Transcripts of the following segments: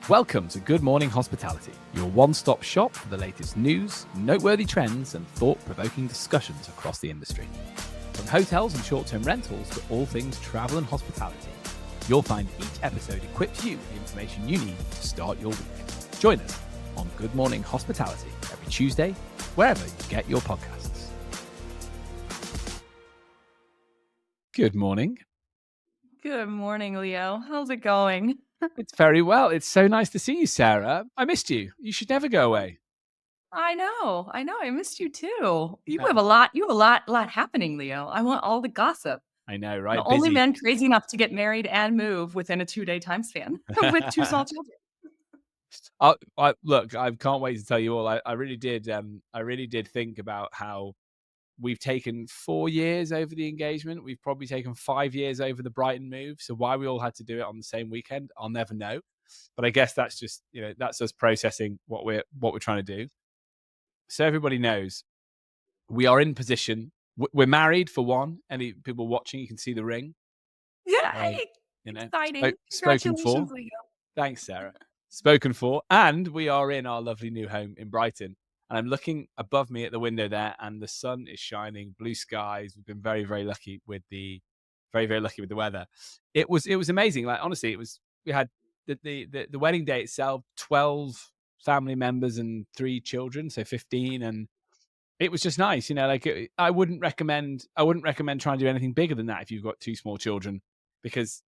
Welcome to Good Morning Hospitality, your one-stop shop for the latest news, noteworthy trends, and thought-provoking discussions across the industry. From hotels and short-term rentals to all things travel and hospitality, you'll find each episode equips you with the information you need to start your week. Join us on Good Morning Hospitality every Tuesday, wherever you get your podcasts. Good morning. Good morning, Leo. How's it going? It's very well. It's so nice to see you, Sarah. I missed you. You should never go away. I know. I missed you too. You have a lot happening, Leo. I want all the gossip. I know, right? The only Busy. man crazy enough to get married and move within a 2-day time span with 2 small children. Look, I can't wait to tell you all. I really did. I really did think about how we've taken 4 years over the engagement. We've probably taken 5 years over the Brighton move. So why we all had to do it on the same weekend, I'll never know. But I guess that's just, that's us processing what we're trying to do. So everybody knows we are in position. We're married for one. Any people watching, you can see the ring. Yay! Exciting. Spoken for. Congratulations, Leo. Thanks, Sarah. Spoken for. And we are in our lovely new home in Brighton. And I'm looking above me at the window there, and the sun is shining, blue skies. We've been very, very lucky with the weather. It was amazing. Like, honestly, we had the wedding day itself, 12 family members and 3 children, so 15, and it was just nice. I wouldn't recommend trying to do anything bigger than that if you've got 2 small children, because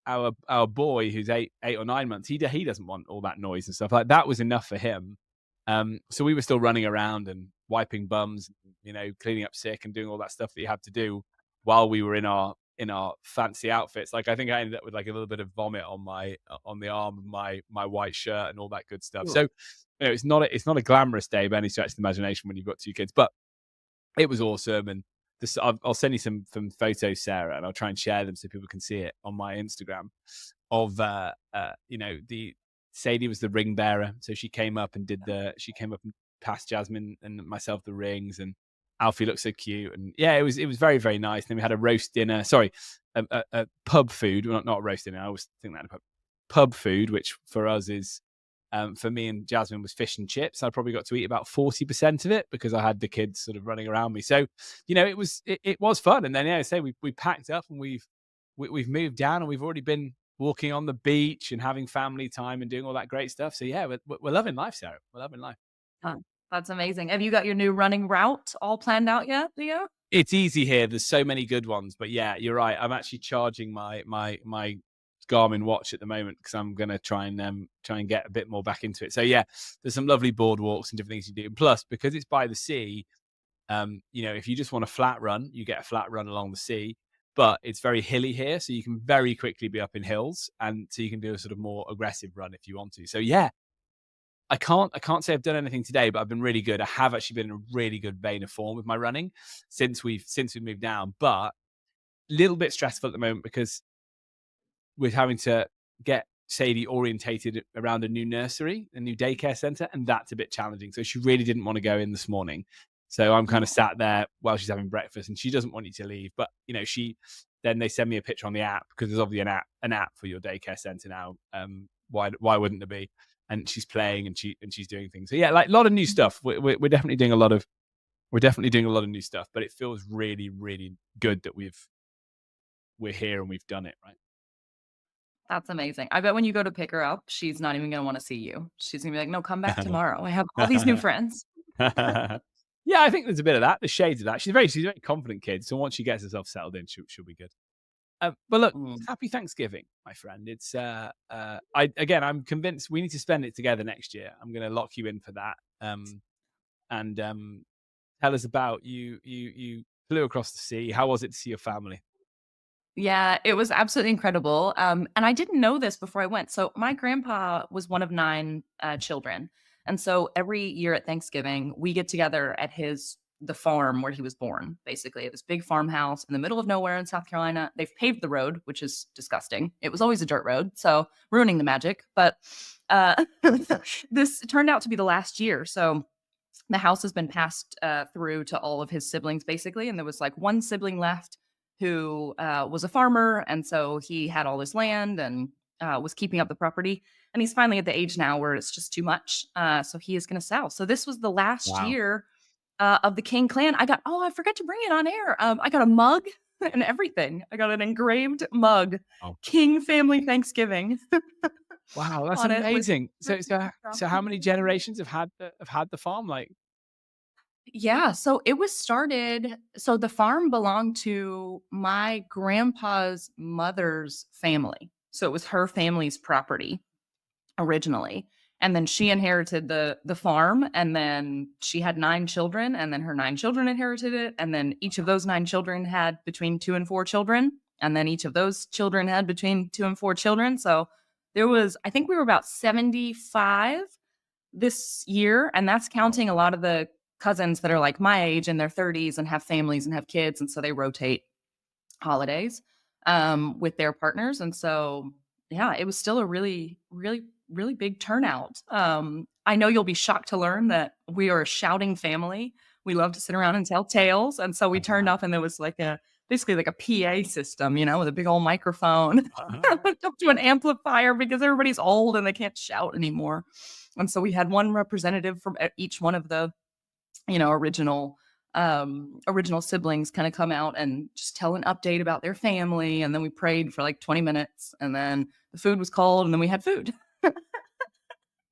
our boy, who's 8 or 9 months, he doesn't want all that noise and stuff. Like, that was enough for him. So we were still running around and wiping bums, cleaning up sick and doing all that stuff that you had to do while we were in our fancy outfits. Like, I think I ended up with like a little bit of vomit on the arm of my white shirt and all that good stuff. Ooh. So, it's not a glamorous day by any stretch of the imagination when you've got 2 kids, but it was awesome. And I'll send you some photos, Sarah, and I'll try and share them so people can see it on my Instagram of Sadie was the ring bearer, so she came up and passed Jasmine and myself the rings, and Alfie looked so cute, and yeah, it was very, very nice. And then we had a roast dinner, a pub food, not a roast dinner. I always think that pub food, which for us is, for me and Jasmine, was fish and chips. I probably got to eat about 40% of it because I had the kids sort of running around me. So it was fun. And then we packed up and we've moved down, and we've already been walking on the beach and having family time and doing all that great stuff. So yeah, we're loving life, Sarah. We're loving life. That's amazing. Have you got your new running route all planned out yet, Leo? It's easy here. There's so many good ones, but yeah, you're right. I'm actually charging my Garmin watch at the moment because I'm going to try and get a bit more back into it. So yeah, there's some lovely boardwalks and different things you do. And plus, because it's by the sea, if you just want a flat run, you get a flat run along the sea. But it's very hilly here, so you can very quickly be up in hills, and so you can do a sort of more aggressive run if you want to. So yeah, I can't say I've done anything today, but I've been really good. I have actually been in a really good vein of form with my running since we moved down, but a little bit stressful at the moment because we're having to get Sadie orientated around a new nursery, a new daycare center, and that's a bit challenging. So she really didn't want to go in this morning. So I'm kind of sat there while she's having breakfast, and she doesn't want you to leave. But then they send me a picture on the app, because there's obviously an app for your daycare center now. Why wouldn't there be? And she's playing and she's doing things. So yeah, like a lot of new stuff. We're definitely doing a lot of new stuff. But it feels really, really good that we're here and we've done it, right? That's amazing. I bet when you go to pick her up, she's not even going to want to see you. She's going to be like, no, come back tomorrow. I have all these new friends. Yeah, I think there's a bit of that. The shades of that. She's a very confident kid. So once she gets herself settled in, she'll be good. But look, happy Thanksgiving, my friend. It's I'm convinced we need to spend it together next year. I'm going to lock you in for that. And tell us about you flew across the sea. How was it to see your family? Yeah, it was absolutely incredible. And I didn't know this before I went. So my grandpa was one of 9 children. And so every year at Thanksgiving, we get together at the farm where he was born, basically, at this big farmhouse in the middle of nowhere in South Carolina. They've paved the road, which is disgusting. It was always a dirt road, so ruining the magic. But this turned out to be the last year. So the house has been passed through to all of his siblings, basically. And there was like one sibling left who was a farmer. And so he had all this land and was keeping up the property. and he's finally at the age now where it's just too much. So he is going to sell. So this was the last Wow. year of the King clan. I forgot to bring it on air. I got a mug and everything. I got an engraved mug, Oh, King Family Thanksgiving wow, that's on it with. amazing. So how many generations have had the farm? Like, Yeah, so it was started so the farm belonged to my grandpa's mother's family. So it was her family's property originally. And then she inherited the farm, and then she had 9 children, and then her 9 children inherited it, and then each of those 9 children had between 2 and 4 children, and then each of those children had between 2 and 4 children. So there was, I think we were about 75 this year, and that's wow. counting a lot of the cousins that are like my age in their 30s and have families and have kids, and so they rotate holidays with their partners. And so, yeah, it was still a really, really, really big turnout. I know you'll be shocked to learn that we are a shouting family. We love to sit around and tell tales. And so we turned up, and there was like a basically like a PA system, with a big old microphone hooked up to an amplifier because everybody's old and they can't shout anymore. And so we had one representative from each one of the original siblings kind of come out and just tell an update about their family, and then we prayed for like 20 minutes, and then the food was cold, and then we had food.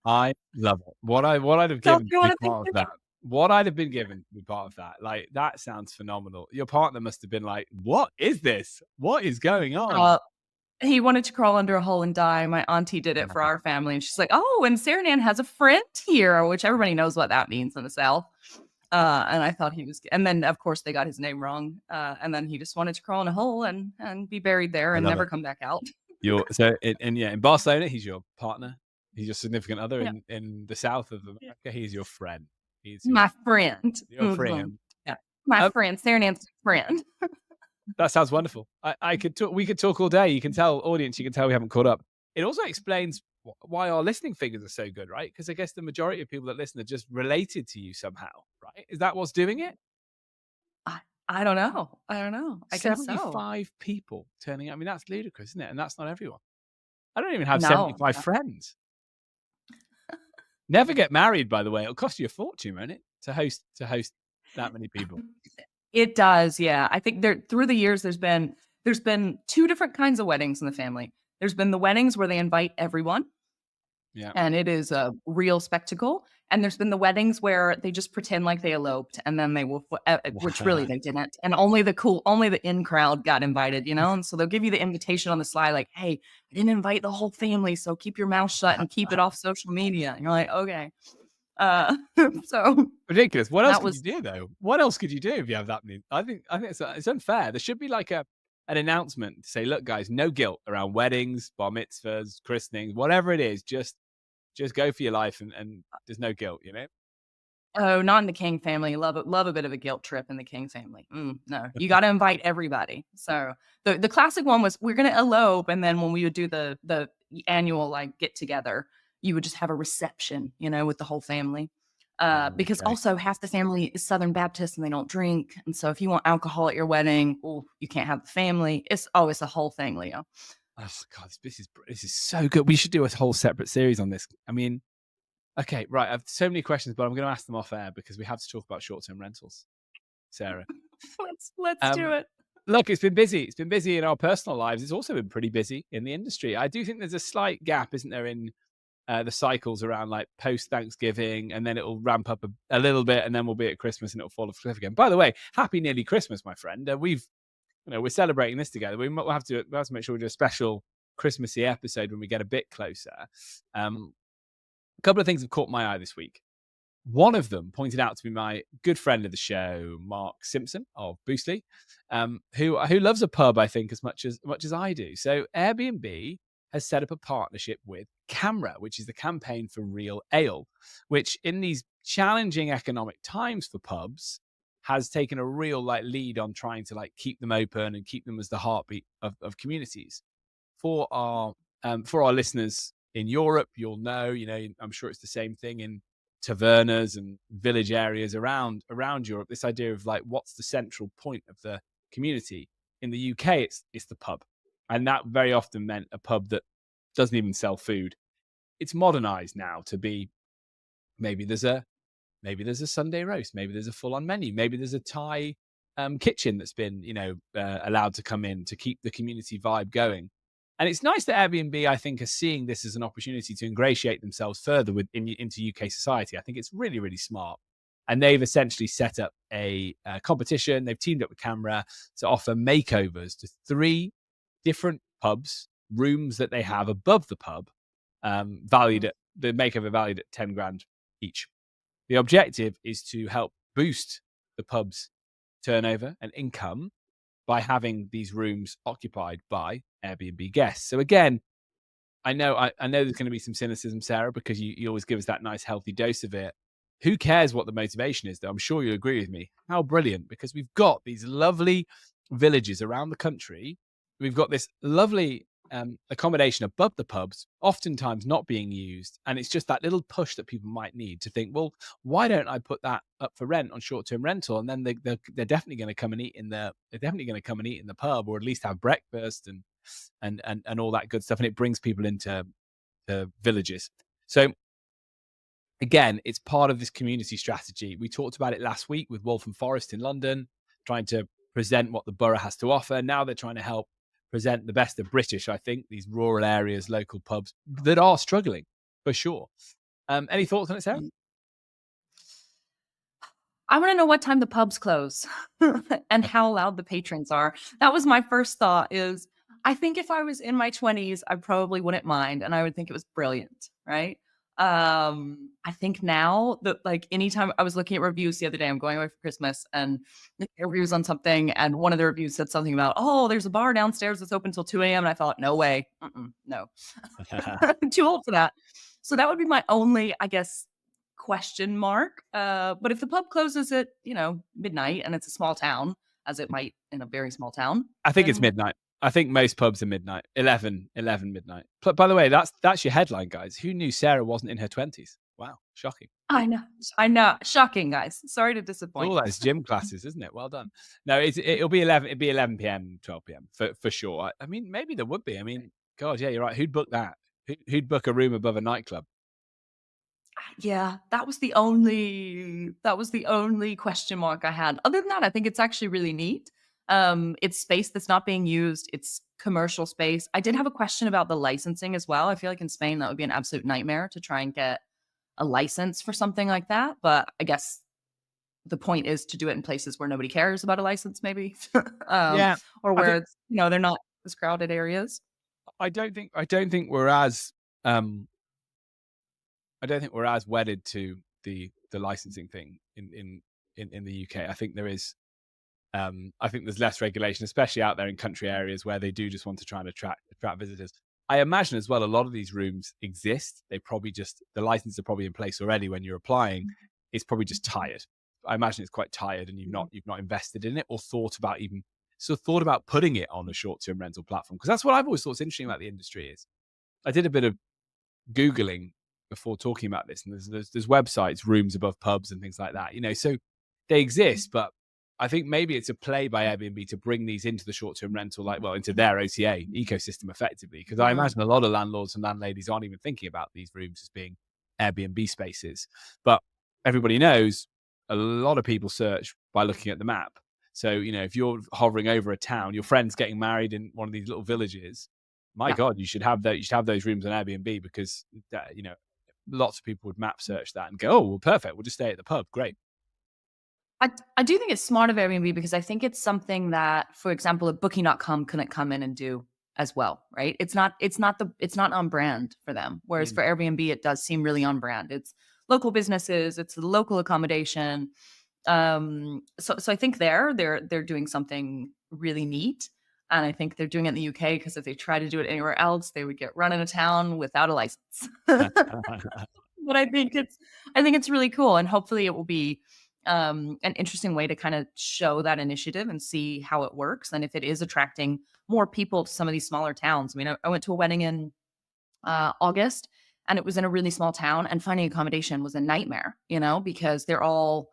I love it. What I'd have So if given to you be want to part of that. What I'd have been given to be part of that. Like, that sounds phenomenal. Your partner must have been like, "What is this? What is going on?" uh, he wanted to crawl under a hole and die. My auntie did it for our family, and she's like, "Oh, and Sarah Nan has a friend here," which everybody knows what that means in the South. And I thought he was, and then of course they got his name wrong. And then he just wanted to crawl in a hole and be buried there I and love never it. come back out. Yeah, in Barcelona, he's your partner. He's your significant other. Yeah. In the south of America, he's your friend. He's My friend. your Mhm. friend. Yeah. My Um, friend, Sarah Nan's friend. that sounds wonderful. I could talk. We could talk all day. You can tell, audience. You can tell we haven't caught up. It also explains why our listening figures are so good, right? Because I guess the majority of people that listen are just related to you somehow, right? Is that what's doing it? I, I don't know. I don't know. I guess so. 75 people turning out. I mean, that's ludicrous, isn't it? And that's not everyone. I don't even have No. 75 friends. Never get married, by the way. It'll cost you a fortune, won't it? To host that many people. It does, yeah. I think there through the years there's been 2 different kinds of weddings in the family. There's been the weddings where they invite everyone, Yeah. and it is a real spectacle. And there's been the weddings where they just pretend like they eloped, and then they will, which really they didn't. And only the in crowd got invited, And so they'll give you the invitation on the sly, like, "Hey, I didn't invite the whole family, so keep your mouth shut and keep it off social media." And you're like, "Okay." Uh, so Ridiculous. What else that could you was do though? What else could you do if you have that many? I think it's unfair. There should be like an announcement to say, look, guys, no guilt around weddings, bar mitzvahs, christenings, whatever it is. Just go for your life, and there's no guilt. Oh, not in the King family. Love a bit of a guilt trip in the King family. No, you got to invite everybody. So the classic one was we're gonna elope, and then when we would do the annual like get together, you would just have a reception, with the whole family. Because Okay. also half the family is Southern Baptist and they don't drink, and so if you want alcohol at your wedding, oh, you can't have the family. It's a whole thing, Leo. Oh, God, this is so good. We should do a whole separate series on this. I mean, okay, right. I have so many questions, but I'm going to ask them off air because we have to talk about short-term rentals, Sarah. Let's do Um, it. Look, it's been busy. It's been busy in our personal lives. It's also been pretty busy in the industry. I do think there's a slight gap, isn't there, in the cycles around like post Thanksgiving, and then it'll ramp up a little bit, and then we'll be at Christmas, and it'll fall off a cliff again. By the way, happy nearly Christmas, my friend. We're celebrating this together. We'll have to make sure we do a special Christmassy episode when we get a bit closer. A couple of things have caught my eye this week. One of them pointed out to me my good friend of the show, Mark Simpson of Boostly, who loves a pub, I think, as much as I do. So Airbnb has set up a partnership with Camera, which is the campaign for real ale, which in these challenging economic times for pubs has taken a real lead on trying to keep them open and keep them as the heartbeat of communities. For our listeners in Europe, you'll know, I'm sure it's the same thing in tavernas and village areas around Europe. This idea of what's the central point of the community. In the UK, it's the pub, and that very often meant a pub that doesn't even sell food. it's modernized now to be maybe there's a maybe there's a Sunday roast, maybe there's a full on menu, maybe there's a Thai kitchen that's been allowed to come in to keep the community vibe going. And it's nice that Airbnb, I think, are seeing this as an opportunity to ingratiate themselves further into UK society. I think it's really, really smart. And they've essentially set up a competition. They've teamed up with Camera to offer makeovers to 3 different pubs, rooms that they have above the pub, valued at the makeover valued at 10 grand each. The objective is to help boost the pub's turnover and income by having these rooms occupied by Airbnb guests. So again, I know there's going to be some cynicism, Sarah, because you always give us that nice healthy dose of it. Who cares what the motivation is, though? I'm sure you'll agree with me. How brilliant, because we've got these lovely villages around the country. We've got this lovely accommodation above the pubs, oftentimes not being used. And it's just that little push that people might need to think, well, why don't I put that up for rent on short-term rental? And then they're definitely going to come and eat in the pub, or at least have breakfast and all that good stuff. And it brings people into the villages. So again, it's part of this community strategy. We talked about it last week with Waltham Forest in London, trying to present what the borough has to offer. Now they're trying to help present the best of British, I think, these rural areas, local pubs that are struggling, for sure. Any thoughts on it, Sarah? I want to know what time the pubs close and how loud the patrons are. That was my first thought. Is I think if I was in my 20s, I probably wouldn't mind, and I would think it was brilliant, right? I think now that, like, anytime I was looking at reviews the other day, I'm going away for Christmas, and reviews on something, and one of the reviews said something about, oh, there's a bar downstairs that's open till 2 a.m. And I thought, no way, no, I'm too old for that. So that would be my only, I guess, question mark. But if the pub closes at, midnight, and it's a small town, as it might in a very small town, I think it's then midnight. I think most pubs are midnight, 11 midnight. By the way, that's your headline, guys. Who knew Sarah wasn't in her 20s? Wow, shocking. I know, shocking, guys. Sorry to disappoint. All those gym classes, isn't it? Well done. No, it'll be 11. It'll be 11 p.m., 12 p.m. for sure. I mean, maybe there would be. I mean, God, yeah, you're right. Who'd book that? Who'd book a room above a nightclub? Yeah, that was the only question mark I had. Other than that, I think it's actually really neat. It's space that's not being used. It's commercial space. I did have a question about the licensing as well. I feel like in Spain that would be an absolute nightmare to try and get a license for something like that. But I guess the point is to do it in places where nobody cares about a license, maybe, Yeah, or I where think it's they're not as crowded areas. I don't think we're as I don't think we're as wedded to the licensing thing in the UK. I think there is I think there's less regulation, especially out there in country areas where they do just want to try and attract visitors. I imagine as well, a lot of these rooms exist. They probably just the licenses are probably in place already when you're applying. It's probably just tired. I imagine it's quite tired, and you've not invested in it or thought about putting it on a short-term rental platform, because that's what I've always thought is interesting about the industry. Is I did a bit of Googling before talking about this, and there's websites, rooms above pubs and things like that. So they exist, but I think maybe it's a play by Airbnb to bring these into the short-term rental, into their OTA ecosystem effectively. Because I Mhm. imagine a lot of landlords and landladies aren't even thinking about these rooms as being Airbnb spaces. But everybody knows a lot of people search by looking at the map. So, if you're hovering over a town, your friend's getting married in one of these little villages, my Yeah. God, you should have those rooms on Airbnb, because lots of people would map search that and go, oh, well, perfect, we'll just stay at the pub. Great. I do think it's smart of Airbnb because I think it's something that, for example, a Booking.com couldn't come in and do as well, right? It's not on brand for them. Whereas Mm. for Airbnb, it does seem really on brand. It's local businesses, it's local accommodation. So I think they're doing something really neat. And I think they're doing it in the UK because if they try to do it anywhere else, they would get run in a town without a license. But I think it's really cool, and hopefully it will be an interesting way to kind of show that initiative and see how it works, and if it is attracting more people to some of these smaller towns. I mean, I went to a wedding in August, and it was in a really small town, and finding accommodation was a nightmare, because they're all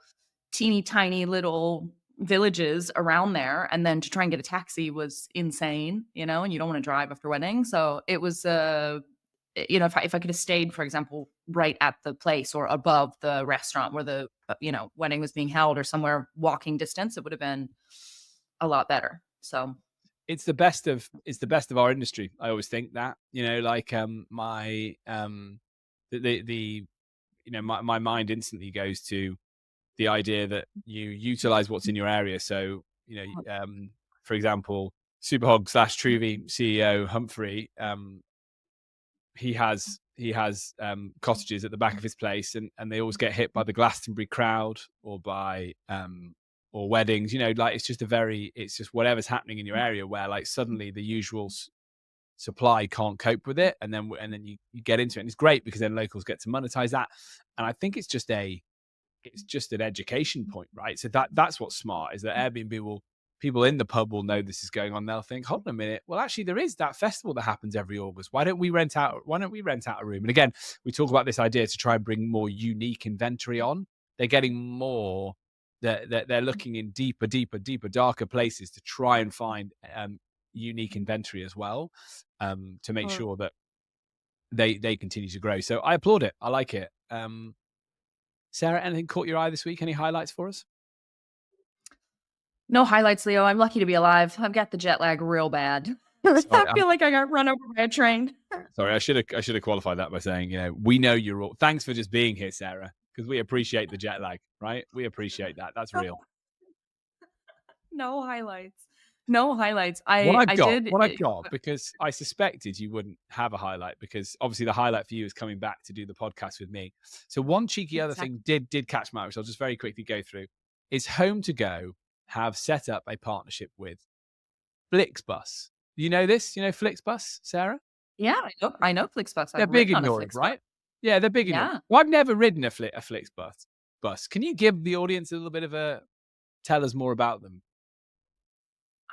teeny tiny little villages around there, and then to try and get a taxi was insane, and you don't want to drive after wedding. So if I could have stayed, for example, right at the place or above the restaurant where the wedding was being held, or somewhere walking distance, it would have been a lot better. So it's the best of our industry. I always think that, like the my mind instantly goes to the idea that you utilize what's in your area. So, for example, Superhog slash Truvy CEO Humphrey, he has cottages at the back of his place, and they always get hit by the Glastonbury crowd or by or weddings. Like it's just whatever's happening in your area where like suddenly the usual supply can't cope with it, and then you get into it, and it's great because then locals get to monetize that. And I think it's just an education point, right? So that's what's smart, is that Airbnb people in the pub will know this is going on. They'll think, hold on a minute, well, actually there is that festival that happens every August. Why don't we rent out a room? And again, we talk about this idea to try and bring more unique inventory on. They're getting more, they're looking in deeper, darker places to try and find unique inventory as well, to make sure that they continue to grow. So I applaud it. I like it. Sarah, anything caught your eye this week? Any highlights for us? no highlights, Leo. I'm lucky to be alive. I've got the jet lag real bad. I feel like I got run over by a train. Sorry, I should have qualified that by saying, we know you're all. Thanks for just being here, Sarah, because we appreciate the jet lag, right? We appreciate that. That's real. No highlights. No highlights. What I've got, because I suspected you wouldn't have a highlight, because obviously the highlight for you is coming back to do the podcast with me. So one cheeky other thing did catch my eye, which I'll just very quickly go through, is Home to Go have set up a partnership with FlixBus. You know this? You know FlixBus, Sarah? Yeah, I know FlixBus. They're big in Europe, right? Yeah, they're big in Europe. Well, I've never ridden a FlixBus. Can you give the audience a little bit of tell us more about them?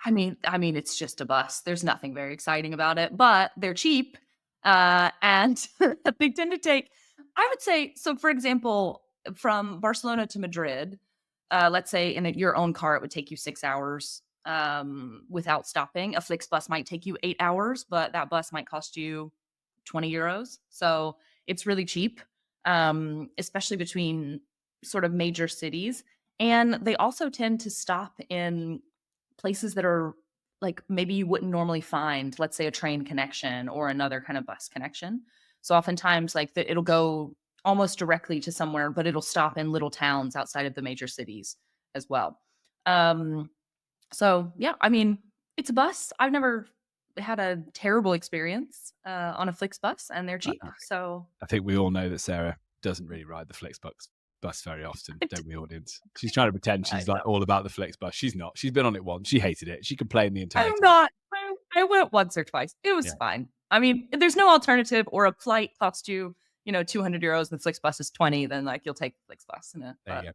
I mean, it's just a bus. There's nothing very exciting about it, but they're cheap, and they tend to take. I would say so. For example, from Barcelona to Madrid, let's say in your own car, it would take you 6 hours without stopping. A FlixBus might take you 8 hours, but that bus might cost you 20 euros. So it's really cheap, especially between sort of major cities. And they also tend to stop in places that are like maybe you wouldn't normally find, let's say a train connection or another kind of bus connection. So oftentimes like it'll go almost directly to somewhere, but it'll stop in little towns outside of the major cities as well. So yeah, I mean, it's a bus. I've never had a terrible experience on a FlixBus, and they're cheap. So I think we all know that Sarah doesn't really ride the FlixBus very often, don't we, audience? She's trying to pretend she's like all about the FlixBus. She's not. She's been on it once. She hated it. She complained the entire time. I'm not. I went once or twice. It was fine. I mean, if there's no alternative, or a flight costs you, 200 euros and the FlixBus is 20, then like you'll take FlixBus. There you go.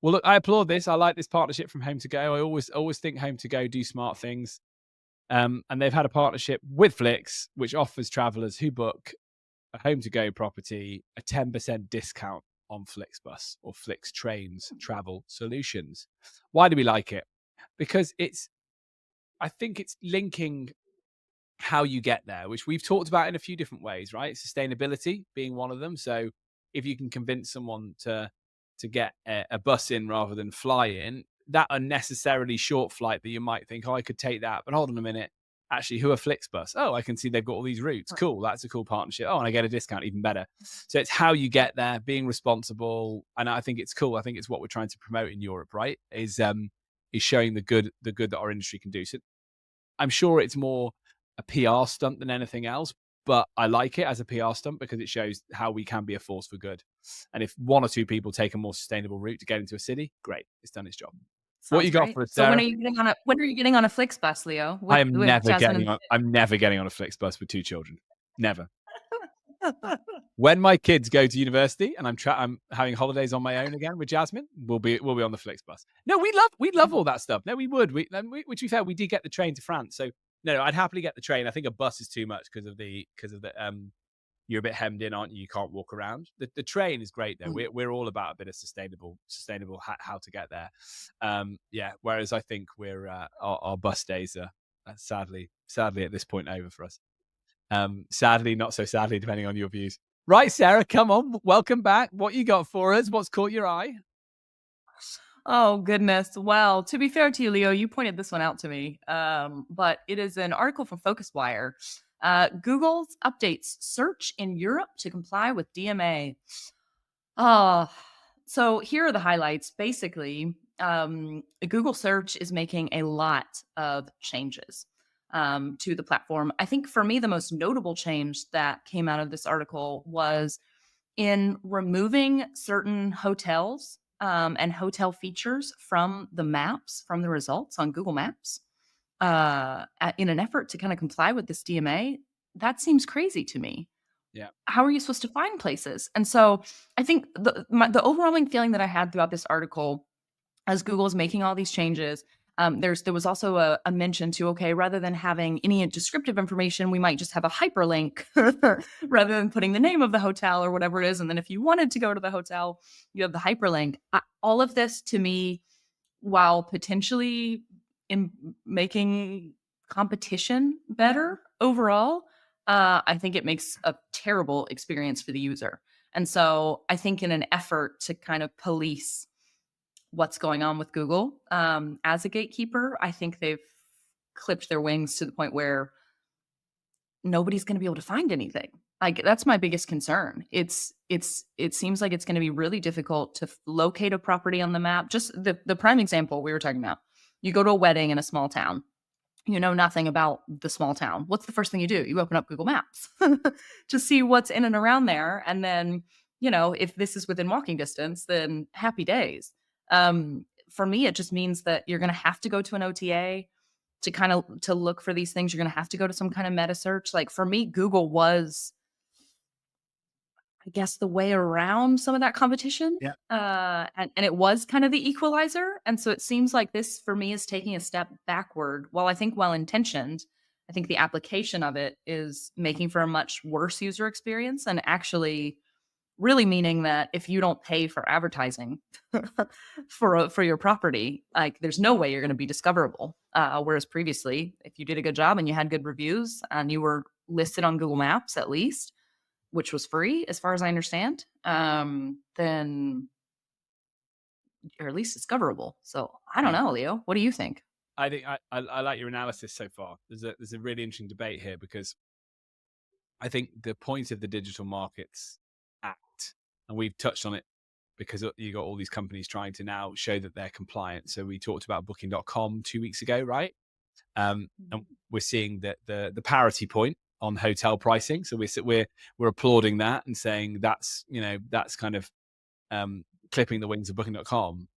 Well, look, I applaud this. I like this partnership from Home to Go. I always think Home to Go do smart things. And they've had a partnership with Flix, which offers travelers who book a Home to Go property a 10% discount on FlixBus or Flix Trains travel solutions. Why do we like it? Because I think it's linking how you get there, which we've talked about in a few different ways, right? Sustainability being one of them. So if you can convince someone to get a bus in rather than fly in, that unnecessarily short flight that you might think, oh, I could take that, but hold on a minute. Actually, who are FlixBus? Oh, I can see they've got all these routes. Cool. That's a cool partnership. Oh, and I get a discount, even better. So it's how you get there, being responsible. And I think it's cool. I think it's what we're trying to promote in Europe, right? Is showing the good that our industry can do. So I'm sure it's more a PR stunt than anything else, but I like it as a PR stunt because it shows how we can be a force for good. And if one or two people take a more sustainable route to get into a city, great. It's done its job. Sounds what you got great. for us, Sarah? So when are you getting on a FlixBus, Leo? I'm never getting on a FlixBus with two children. Never. When my kids go to university and I'm having holidays on my own again with Jasmine, we'll be on the FlixBus. No, we love all that stuff. No, we would. Which to be fair, we did get the train to France. So no, I'd happily get the train. I think a bus is too much because of the you're a bit hemmed in, aren't you? You can't walk around. The train is great though. We're all about a bit of sustainable how to get there. Whereas I think our bus days are sadly at this point over for us. Sadly, not so sadly, depending on your views. Right, Sarah, come on, welcome back. What you got for us? What's caught your eye? Oh goodness. Well, to be fair to you, Leo, you pointed this one out to me. But it is an article from FocusWire. Google's updates search in Europe to comply with DMA. Oh, so here are the highlights. Basically, Google search is making a lot of changes to the platform. I think for me, the most notable change that came out of this article was in removing certain hotels and hotel features from the maps, from the results on Google Maps, in an effort to kind of comply with this DMA. That seems crazy to me. Yeah. How are you supposed to find places? And so I think the overwhelming feeling that I had throughout this article, as Google is making all these changes, there was also a mention to, okay, rather than having any descriptive information, we might just have a hyperlink rather than putting the name of the hotel or whatever it is. And then if you wanted to go to the hotel, you have the hyperlink. All of this to me, while potentially in making competition better overall, I think it makes a terrible experience for the user. And so I think in an effort to kind of police what's going on with Google as a gatekeeper, I think they've clipped their wings to the point where nobody's going to be able to find anything. Like that's my biggest concern. It seems like it's going to be really difficult to locate a property on the map. Just the prime example we were talking about. You go to a wedding in a small town. You know nothing about the small town. What's the first thing you do? You open up Google Maps to see what's in and around there. And then, if this is within walking distance, then happy days. For me, it just means that you're going to have to go to an OTA to look for these things. You're going to have to go to some kind of meta search. Like for me, Google was, I guess, the way around some of that competition. Yeah. And it was kind of the equalizer. And so it seems like this for me is taking a step backward. While I think well intentioned, I think the application of it is making for a much worse user experience and actually really meaning that if you don't pay for advertising for your property, like there's no way you're going to be discoverable. Whereas previously, if you did a good job and you had good reviews and you were listed on Google Maps at least, which was free as far as I understand, then you're at least discoverable. So I don't know, Leo. What do you think? I think I like your analysis so far. There's a really interesting debate here because I think the point of the Digital Markets Act, and we've touched on it because you got all these companies trying to now show that they're compliant. So we talked about Booking.com 2 weeks ago, right? And we're seeing that the parity point on hotel pricing. So we're applauding that and saying that's kind of clipping the wings of Booking.com.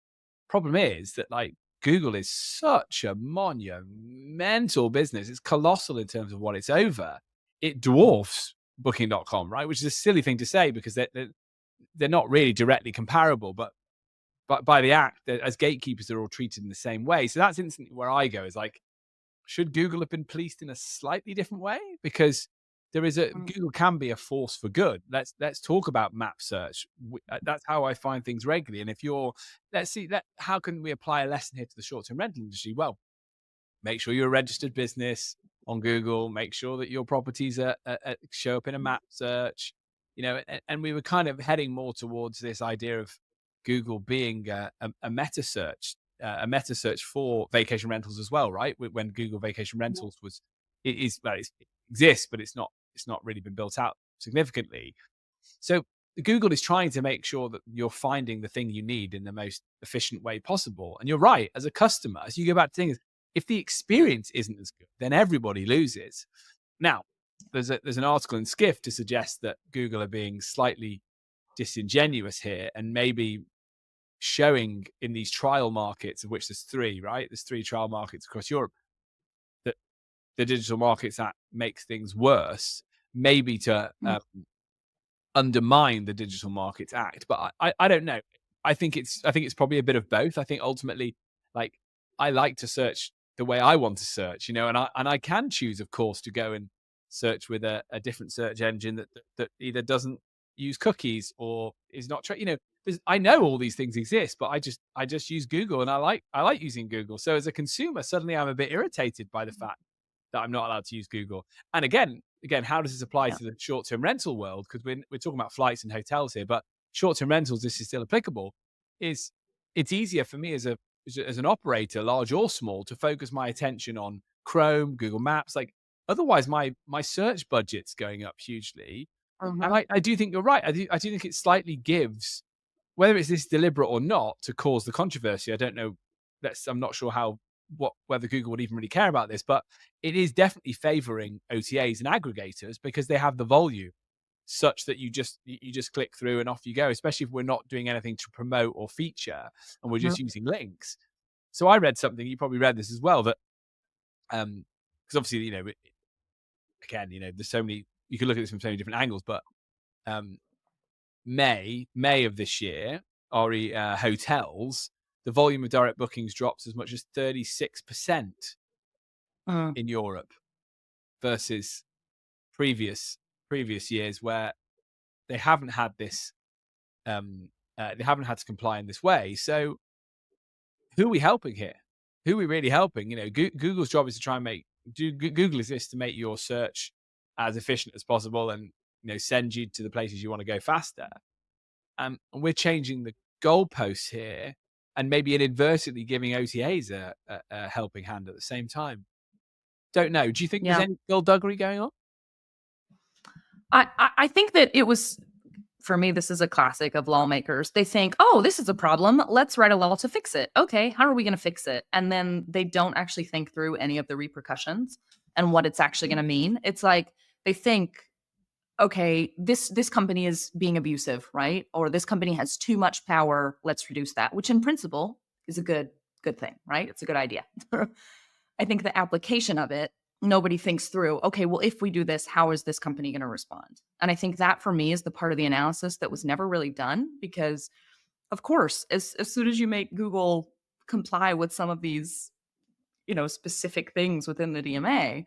Problem is that like Google is such a monumental business. It's colossal in terms of what it's over. It dwarfs Booking.com, right? Which is a silly thing to say because they're not really directly comparable, but by the act, as gatekeepers, they're all treated in the same way. So that's instantly where I go is like, should Google have been policed in a slightly different way? Because Google can be a force for good. Let's talk about map search. That's how I find things regularly. And if how can we apply a lesson here to the short-term rental industry? Well, make sure you're a registered business on Google. Make sure that your properties show up in a map search. And we were kind of heading more towards this idea of Google being a meta search. A meta search for vacation rentals as well, right? When Google Vacation Rentals it exists, but it's not really been built out significantly. So Google is trying to make sure that you're finding the thing you need in the most efficient way possible. And you're right, as a customer, as you go back to things, if the experience isn't as good, then everybody loses. Now, there's an article in Skift to suggest that Google are being slightly disingenuous here and maybe showing in these trial markets, of which there's three, right? There's three trial markets across Europe, that the Digital Markets Act makes things worse, maybe to undermine the Digital Markets Act. But I don't know. I think it's probably a bit of both. I think ultimately, like, I like to search the way I want to search, and I can choose, of course, to go and search with a different search engine that either doesn't use cookies or is not I know all these things exist, but I just use Google, and I like using Google. So as a consumer, suddenly I'm a bit irritated by the fact that I'm not allowed to use Google. And again, again, how does this apply Yeah. to the short-term rental world? Because we're talking about flights and hotels here, but short-term rentals, this is still applicable. Is it's easier for me as an operator, large or small, to focus my attention on Chrome, Google Maps. Like otherwise, my search budget's going up hugely. And Mhm. I do think you're right. I do think it slightly gives, whether it's this deliberate or not, to cause the controversy. I don't know. I'm not sure whether Google would even really care about this, but it is definitely favoring OTAs and aggregators because they have the volume such that you just click through and off you go, especially if we're not doing anything to promote or feature and we're Mhm. just using links. So I read something, you probably read this as well, that because obviously, again, there's so many, you can look at this from so many different angles, but um May of this year, hotels, the volume of direct bookings drops as much as 36% Mm. in Europe versus previous previous years where they haven't had this they haven't had to comply in this way. So who are we helping here? Who are we really helping? Google's job is to try and Google exists to make your search as efficient as possible and send you to the places you want to go faster. And we're changing the goalposts here and maybe inadvertently giving OTAs a helping hand at the same time. Don't know. Do you think there's Yeah. any skullduggery going on? I think that it was, for me, this is a classic of lawmakers. They think, "Oh, this is a problem. Let's write a law to fix it." Okay, how are we gonna fix it? And then they don't actually think through any of the repercussions and what it's actually gonna mean. It's like they think, "Okay, this company is being abusive, right? Or this company has too much power. Let's reduce that," which in principle is a good thing, right? It's a good idea. I think the application of it, nobody thinks through, okay, well, if we do this, how is this company going to respond? And I think that for me is the part of the analysis that was never really done because, of course, as soon as you make Google comply with some of these, specific things within the DMA,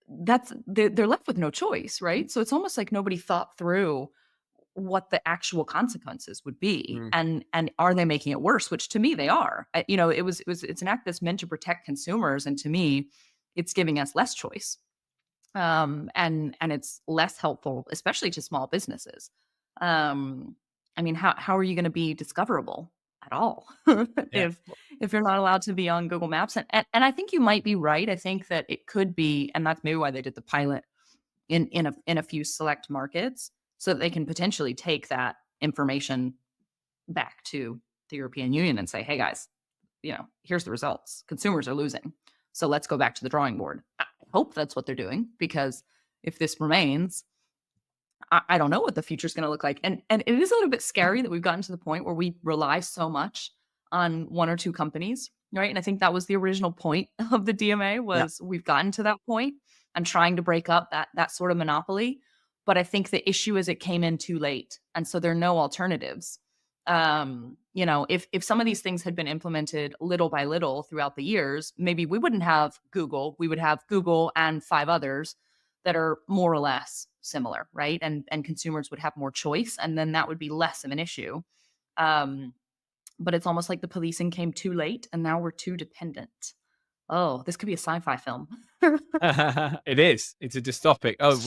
they're left with no choice, right? So it's almost like nobody thought through what the actual consequences would be, Mm, and are they making it worse, which to me they are. It's an act that's meant to protect consumers, and to me it's giving us less choice, and it's less helpful, especially to small businesses. I mean, how are you going to be discoverable at all yeah. if you're not allowed to be on Google Maps? And I think you might be right. I think that it could be, and that's maybe why they did the pilot in a few select markets, so that they can potentially take that information back to the European Union and say, "Hey guys, here's the results. Consumers are losing. So let's go back to the drawing board." I hope that's what they're doing, because if this remains, I don't know what the future is going to look like. And it is a little bit scary that we've gotten to the point where we rely so much on one or two companies, right? And I think that was the original point of the DMA, Yeah. was we've gotten to that point and trying to break up that sort of monopoly. But I think the issue is it came in too late, and so there are no alternatives. If some of these things had been implemented little by little throughout the years, maybe we wouldn't have Google. We would have Google and five others that are more or less similar, right? And consumers would have more choice, and then that would be less of an issue. Um, but it's almost like the policing came too late, and now we're too dependent. Oh, this could be a sci-fi film. It is. It's a dystopic. Oh,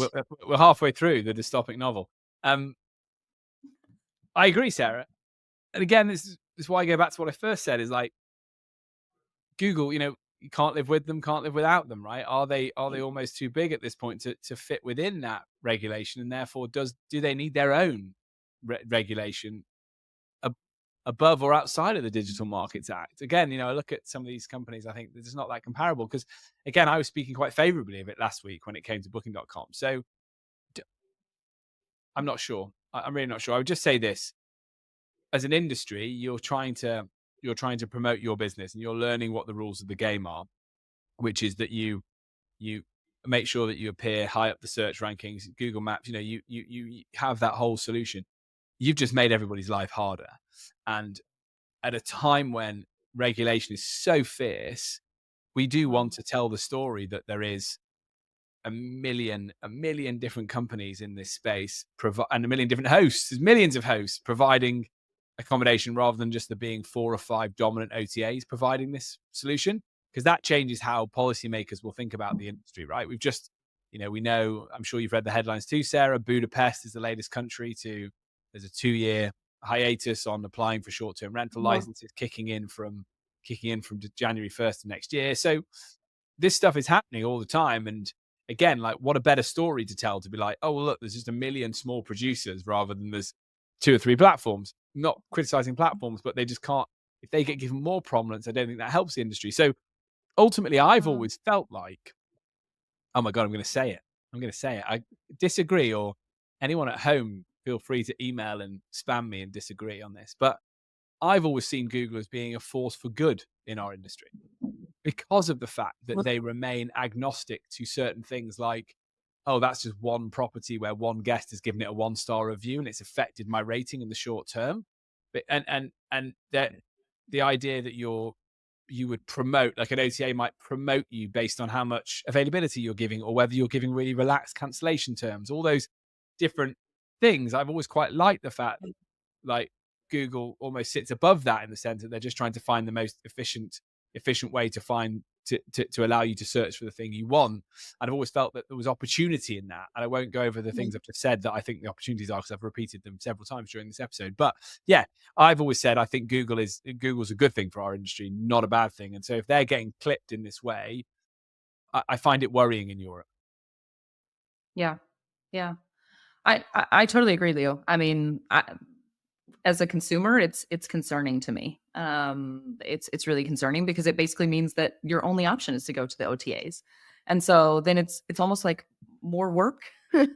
we're halfway through the dystopic novel. Um, I agree, Sarah. And again, this is why I go back to what I first said, is like Google, you can't live with them, can't live without them, right? Are they almost too big at this point to fit within that regulation, and therefore do they need their own regulation ab- above or outside of the Digital Markets Act? Again, I look at some of these companies, I think it's not that comparable because, again, I was speaking quite favorably of it last week when it came to Booking.com. So d- I'm not sure. I'm really not sure. I would just say this: as an industry, you're trying to promote your business, and you're learning what the rules of the game are, which is that you make sure that you appear high up the search rankings, Google Maps. You have that whole solution. You've just made everybody's life harder, and at a time when regulation is so fierce, we do want to tell the story that there is a million different companies in this space, and a million different hosts. There's millions of hosts providing accommodation rather than just there being 4 or 5 dominant OTAs providing this solution, because that changes how policymakers will think about the industry, right? We know, I'm sure you've read the headlines too, Sarah. Budapest is the latest country to, there's a 2 year hiatus on applying for short-term rental Well, licenses, kicking in from January 1st of next year. So this stuff is happening all the time. And again, like, what a better story to tell, to be like, oh, well, look, there's just a million small producers rather than there's two or three platforms. Not criticizing platforms, but they just can't, if they get given more prominence, I don't think that helps the industry. So ultimately, I've uh, always felt like, oh my God, I'm going to say it. I'm going to say it. I disagree, or anyone at home, feel free to email and spam me and disagree on this. But I've always seen Google as being a force for good in our industry, because of the fact that well, they remain agnostic to certain things like, oh, that's just one property where one guest has given it a 1-star review and it's affected my rating in the short term. But and that the idea that you would promote, like an OTA might promote you based on how much availability you're giving, or whether you're giving really relaxed cancellation terms, all those different things. I've always quite liked the fact, like, Google almost sits above that, in the sense that they're just trying to find the most efficient way to find to allow you to search for the thing you want. And I've always felt that there was opportunity in that. And I won't go over the things I've just said that I think the opportunities are, because I've repeated them several times during this episode. But yeah, I've always said I think Google's a good thing for our industry, not a bad thing. And so if they're getting clipped in this way, I find it worrying in Europe. yeah, yeah. I totally agree, Leo. I mean, as a consumer, it's concerning to me. It's really concerning, because it basically means that your only option is to go to the OTAs, and so then it's almost like more work.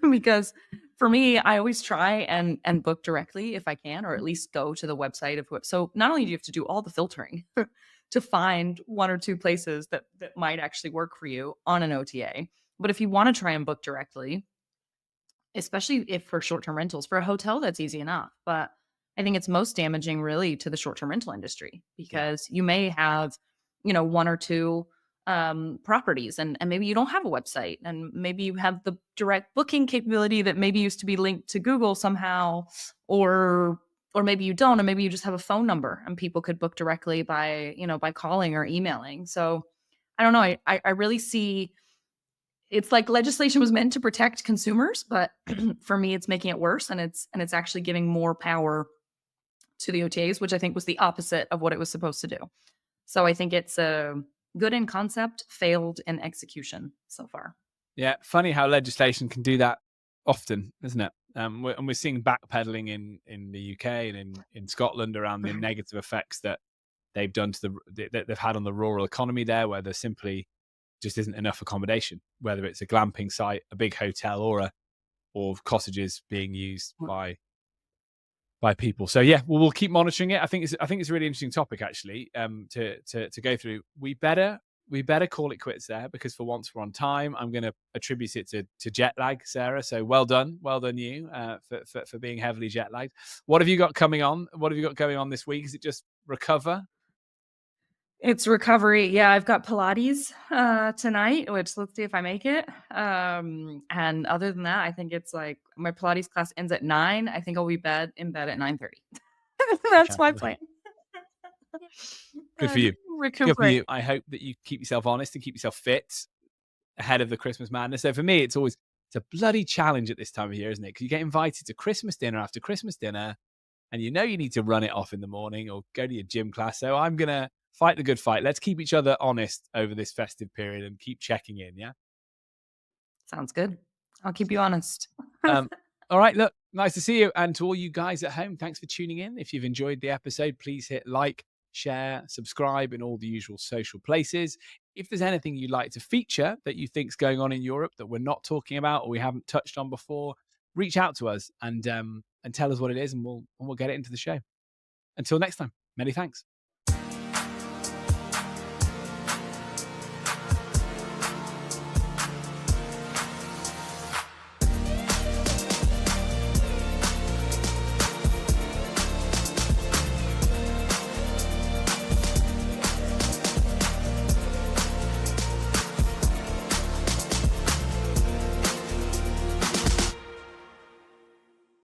Because for me, I always try and book directly if I can, or at least go to the website of what. So not only do you have to do all the filtering to find one or two places that might actually work for you on an OTA, but if you want to try and book directly, especially if for short-term rentals. For a hotel, that's easy enough, but I think it's most damaging really to the short-term rental industry, Yeah. because you may have, one or two properties, and maybe you don't have a website, and maybe you have the direct booking capability that maybe used to be linked to Google somehow, or maybe you don't, and maybe you just have a phone number and people could book directly by calling or emailing. So I don't know. I really see it's like legislation was meant to protect consumers, but for me, it's making it worse, and it's actually giving more power to the OTAs, which I think was the opposite of what it was supposed to do. So I think it's good in concept, failed in execution so far. Yeah, funny how legislation can do that often, isn't it? And we're seeing backpedaling in the UK and in Scotland around the negative effects that they've done to that they've had on the rural economy there, where there simply just isn't enough accommodation, whether it's a glamping site, a big hotel, or cottages being used by people. So yeah, we'll keep monitoring it. I think it's a really interesting topic, actually, to go through. We better call it quits there, because for once we're on time. I'm going to attribute it to jet lag, Sarah. So well done you, for being heavily jet lagged. What have you got coming on? What have you got going on this week? Is it just recover? It's recovery. Yeah, I've got Pilates tonight, which let's see if I make it. And other than that, I think it's like my Pilates class ends at 9. I think I'll be in bed at 9:30. That's my plan. Good for you. Good for Recuperate. you. I hope that you keep yourself honest and keep yourself fit ahead of the Christmas madness. So for me, it's a bloody challenge at this time of year, isn't it? Because you get invited to Christmas dinner after Christmas dinner, and you need to run it off in the morning or go to your gym class. So I'm gonna fight the good fight. Let's keep each other honest over this festive period and keep checking in. Yeah. Sounds good. I'll keep you honest. Um, all right. Look, nice to see you. And to all you guys at home, thanks for tuning in. If you've enjoyed the episode, please hit like, share, subscribe in all the usual social places. If there's anything you'd like to feature that you think's going on in Europe that we're not talking about or we haven't touched on before, reach out to us and tell us what it is, and we'll get it into the show. Until next time, many thanks.